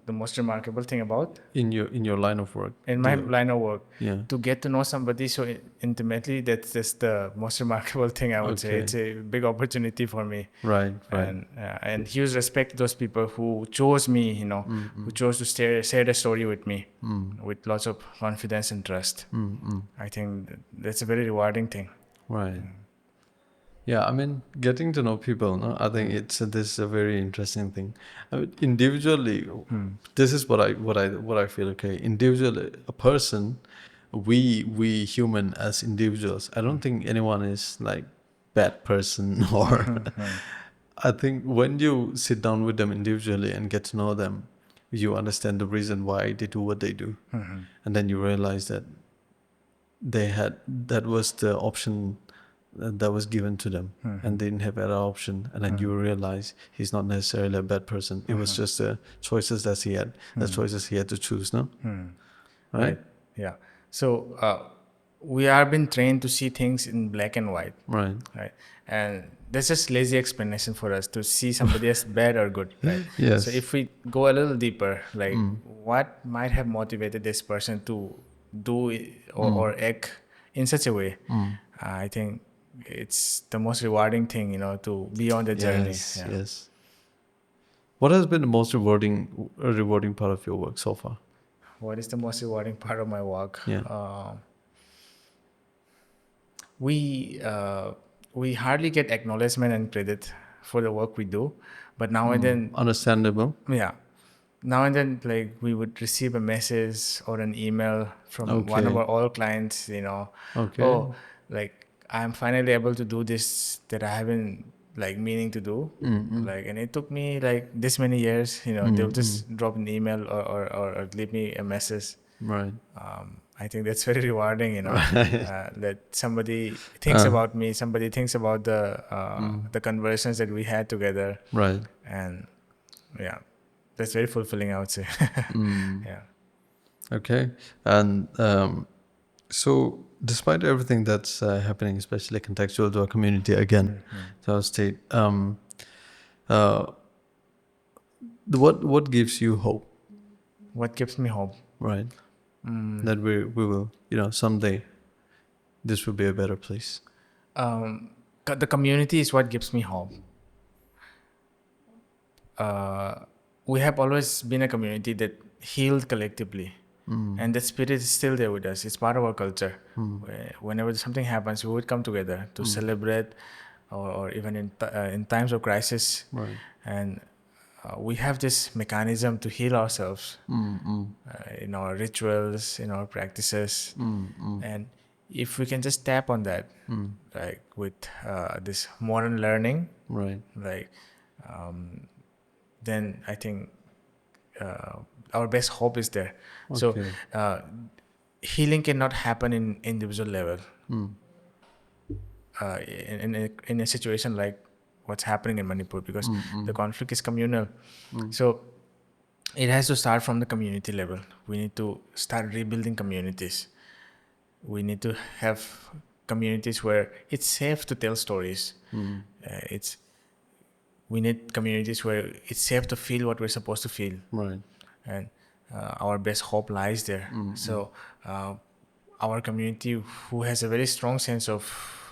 The most remarkable thing about in your line of work? in my line of work, Yeah. to get to know somebody so intimately, that's the most remarkable thing, I would say. Okay. It's a big opportunity for me. Right. Right. And huge respect to those people who chose me, who chose to share the story with me with lots of confidence and trust. I think that's a very rewarding thing. Right. Yeah, I mean, getting to know people, no? I think this is a very interesting thing. I mean, individually, this is what I feel. Okay, individually, a person, we human as individuals. I don't think anyone is like bad person or. I think when you sit down with them individually and get to know them, you understand the reason why they do what they do, and then you realize that that was the option that was given to them, and they didn't have other option, and then you realize he's not necessarily a bad person. It was just the choices that he had, the choices he had to choose. No, right, Right. Yeah. So we are been trained to see things in black and white, right. right? And that's just lazy explanation for us to see somebody as bad or good, right? So Yes. if we go a little deeper, like what might have motivated this person to do it or act in such a way, I think it's the most rewarding thing, to be on the journey. Yes. Yeah. Yes. What has been the most rewarding part of your work so far? What is the most rewarding part of my work? Yeah. We hardly get acknowledgement and credit for the work we do, but now and then, Understandable. yeah, now and then, like we would receive a message or an email from one of Okay. our old clients, Okay. oh, like I'm finally able to do this that I haven't like meaning to do, like, and it took me like this many years. They'll just drop an email or leave me a message. Right. I think that's very rewarding, Right. that somebody thinks about me, somebody thinks about the conversations that we had together, Right. and yeah, that's very fulfilling, I would say. Yeah. Okay. And so, despite everything that's happening, especially contextual to our community again, to our state, uh, what gives you hope, What gives me hope? right? That we will, someday this will be a better place. The community is what gives me hope. We have always been a community that healed collectively, and that spirit is still there with us. It's part of our culture. Whenever something happens, we would come together to celebrate, or even in times of crisis, Right. and we have this mechanism to heal ourselves, in our rituals, in our practices, and if we can just tap on that, like with this modern learning, Right. like then I think our best hope is there. So Okay. healing cannot happen in individual level. In a situation like what's happening in Manipur, because the conflict is communal. So it has to start from the community level. We need to start rebuilding communities. We need to have communities where it's safe to tell stories. It's We need communities where it's safe to feel what we're supposed to feel, Right. and our best hope lies there. So our community, who has a very strong sense of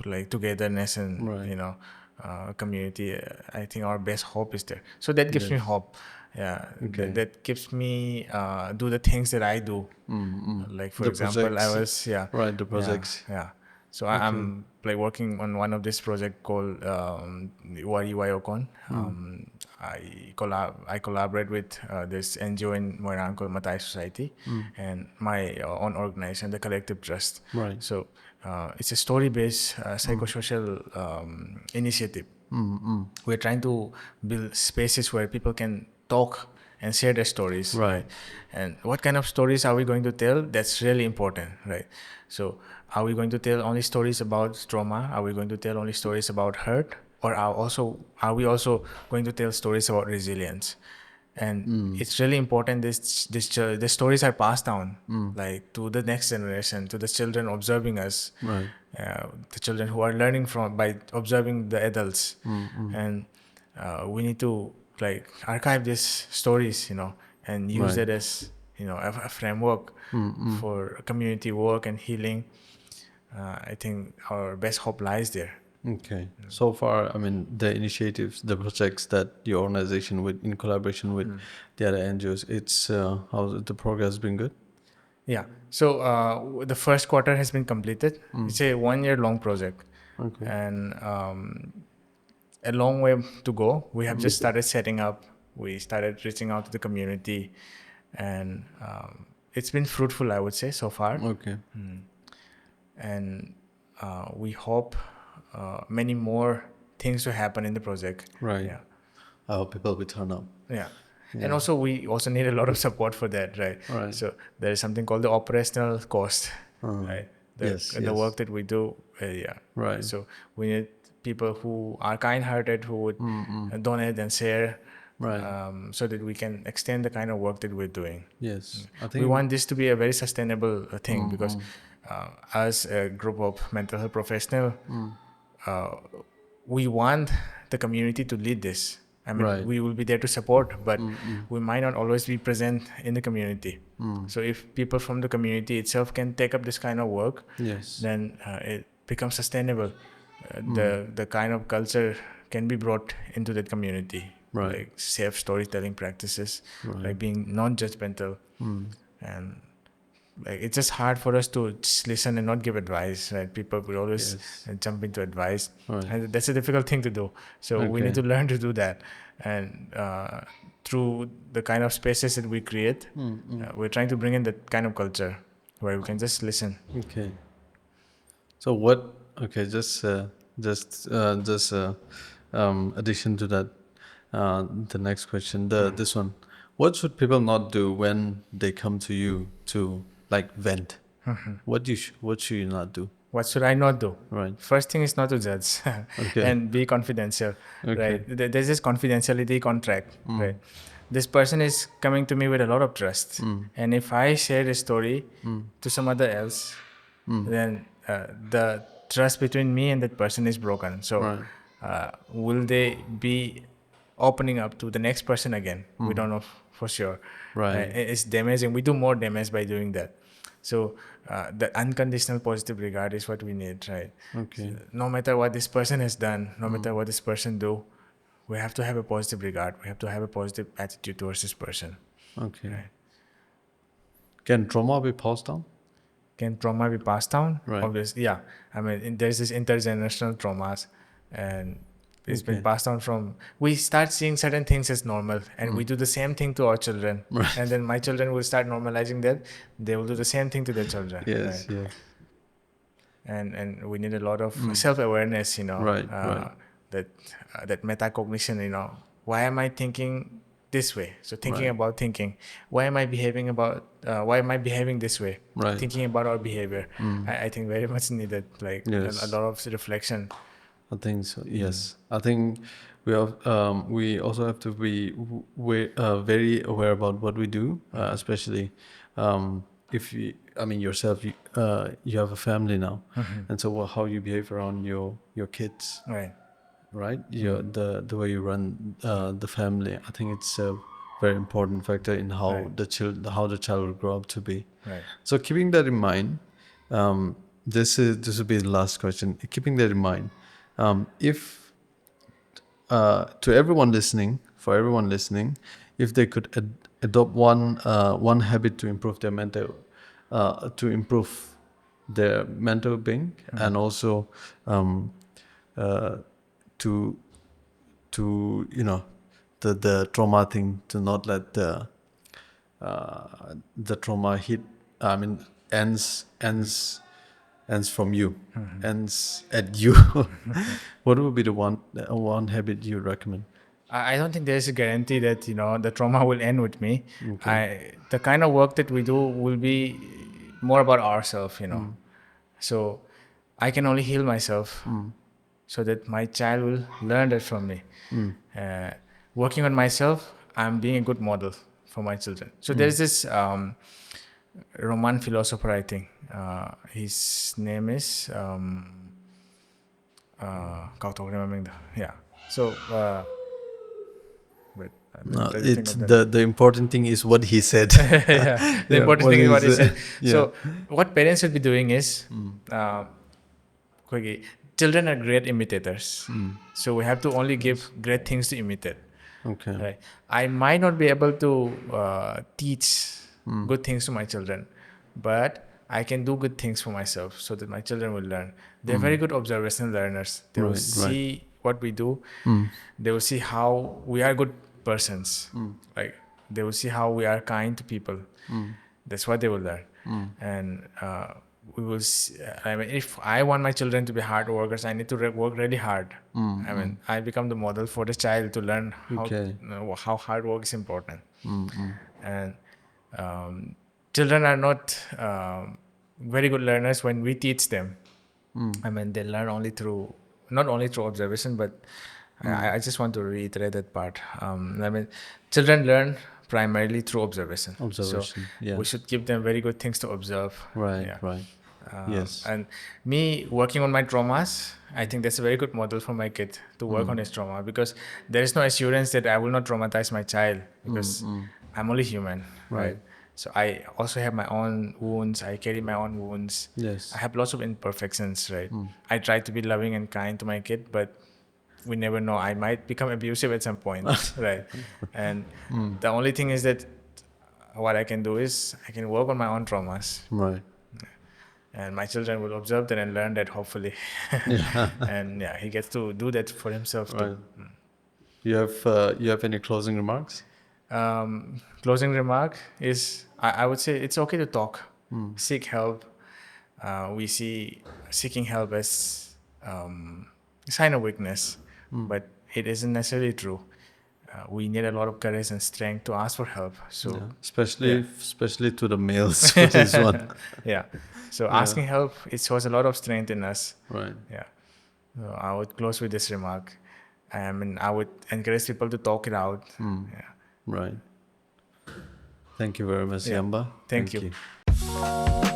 like togetherness and Right. community, I think our best hope is there. So that gives me Yes. hope. Yeah, Okay. that keeps me do the things that I do. Like for The example, I projects. was Right. The yeah projects. yeah. So Okay. I'm like working on one of this project called Wari Wayokon. I collaborate with this NGO in Moirang called Matai Society, and my own organization, the Collective Trust. Right. So it's a story-based psychosocial initiative. We're trying to build spaces where people can talk and share their stories, Right. right? And what kind of stories are we going to tell? That's really important, right? So are we going to tell only stories about trauma? Are we going to tell only stories about hurt? Or are we also going to tell stories about resilience? And it's really important the stories are passed down, like to the next generation, to the children observing us, Right. the children who are learning from by observing the adults. And we need to like archive these stories, and use Right. it as a framework for community work and healing. I think our best hope lies there. Okay. So far, I mean, the initiatives, the projects that your organization with in collaboration with the other NGOs, it's how the progress been good? Yeah. So the first quarter has been completed. It's a 1 year long project, Okay. and a long way to go. We have just started setting up. We started reaching out to the community, and it's been fruitful, I would say, so far. Okay. And we hope many more things to happen in the project. Right. Yeah. I hope people will turn up. Yeah. Yeah. And also we also need a lot of support for that, right? Right. So there is something called the operational cost, Uh-huh. right? Yes, the yes. work that we do. Yeah. Right. So we need people who are kind-hearted, who would donate and share, Right. so that we can extend the kind of work that we're doing. Yes. I We think. want this to be a very sustainable thing, because as a group of mental health professional, uh, we want the community to lead this. I mean, Right. we will be there to support, but we might not always be present in the community. So if people from the community itself can take up this kind of work, Yes. then it becomes sustainable. The kind of culture can be brought into that community, Right. like safe storytelling practices, Right. like being non-judgmental, and like it's just hard for us to just listen and not give advice, right? People will always Yes. jump into advice, Right. and that's a difficult thing to do. So we need Okay. to learn to do that, and through the kind of spaces that we create, we're trying to bring in that kind of culture where we can just listen. Okay. So what? Okay, just addition to that, the next question, this one, what should people not do when they come to you to like vent? What should you not do? What should I not do? Right. First thing is not to judge Okay. and be confidential, Okay. right? There's this confidentiality contract, right? This person is coming to me with a lot of trust. And if I share the story to some other else, then the trust between me and that person is broken. So Right. will they be opening up to the next person again? We don't know for sure. Right. It's damaging. We do more damage by doing that. So the unconditional positive regard is what we need, right? So Okay. no matter what this person has done, no matter what this person do, we have to have a positive regard. We have to have a positive attitude towards this person. Okay. Right. Can trauma be passed down? Can trauma be passed down? Right. Obviously, yeah. I mean, there's this intergenerational traumas, and it's been Okay. passed down from. We start seeing certain things as normal, and we do the same thing to our children, Right. and then my children will start normalizing that. They will do the same thing to their children, right? Yes. Yes. And we need a lot of self-awareness, Right. Right. that that metacognition, why am I thinking this way? So thinking Right. about thinking, why am I behaving this way? Right. Thinking about our behavior. I think very much needed, like a Yes. lot of reflection. I think so. Yes, I think we also have to be very aware about what we do, especially if you, I mean yourself, you have a family now, and so how you behave around your kids, Right. right? The way you run the family. I think it's a very important factor in how Right. the child will grow up to be. Right. So keeping that in mind, this will be the last question. Keeping that in mind, if to everyone listening, for everyone listening, if they could adopt one habit to improve their mental being, and also uh, to the trauma thing, to not let the trauma hit. I mean, ends from you, ends at you. What would be the one habit you recommend? I don't think there's a guarantee that the trauma will end with me. The kind of work that we do will be more about ourselves. So I can only heal myself, so that my child will learn that from me. Uh, Working on myself, I'm being a good model for my children. So there's this Roman philosopher, I think. His name is yeah. So wait, I'm trying to think It's of the name. the important thing is what he said. Yeah, the Yeah, important thing is what he said. yeah. So what parents should be doing is, quickly, children are great imitators. So we have to only give great things to imitate. Okay. Right. I might not be able to teach good things to my children, but I can do good things for myself so that my children will learn. They're very good observational learners. They will Right. see what we do. They will see how we are good persons. Like they will see how we are kind to people. That's what they will learn. And we will see, I mean, if I want my children to be hard workers, I need to work really hard. I mean, I become the model for the child to learn Okay. how hard work is important. And children are not very good learners when we teach them. I mean, they learn not only through observation, but I just want to reiterate that part. I mean, children learn primarily through observation. So Observation. we Yes. should give them very good things to observe. Right. Yeah. Right. Yes. And me working on my traumas, I think that's a very good model for my kid to work on his trauma, because there is no assurance that I will not traumatize my child, because I'm only human, right? Right. So I also have my own wounds. I carry my own wounds. I Yes. have lots of imperfections, right? I try to be loving and kind to my kid, but we never know. I might become abusive at some point, right? And the only thing is that what I can do is I can work on my own traumas, Right. and my children will observe that and learn that, hopefully. Yeah. And yeah, he gets to do that for himself too. Right. You have any closing remarks? Closing remark is, I would say it's okay to talk, seek help. We see seeking help as a sign of weakness, but it isn't necessarily true. We need a lot of courage and strength to ask for help. So Yeah. yeah. Especially to the males for this one. Yeah. So Yeah. asking help, it shows a lot of strength in us. Right. Yeah. So I would close with this remark. I mean, I would encourage people to talk it out. Yeah. Right. Thank you very much, Yeah. Yamba. Thank Thank you. you.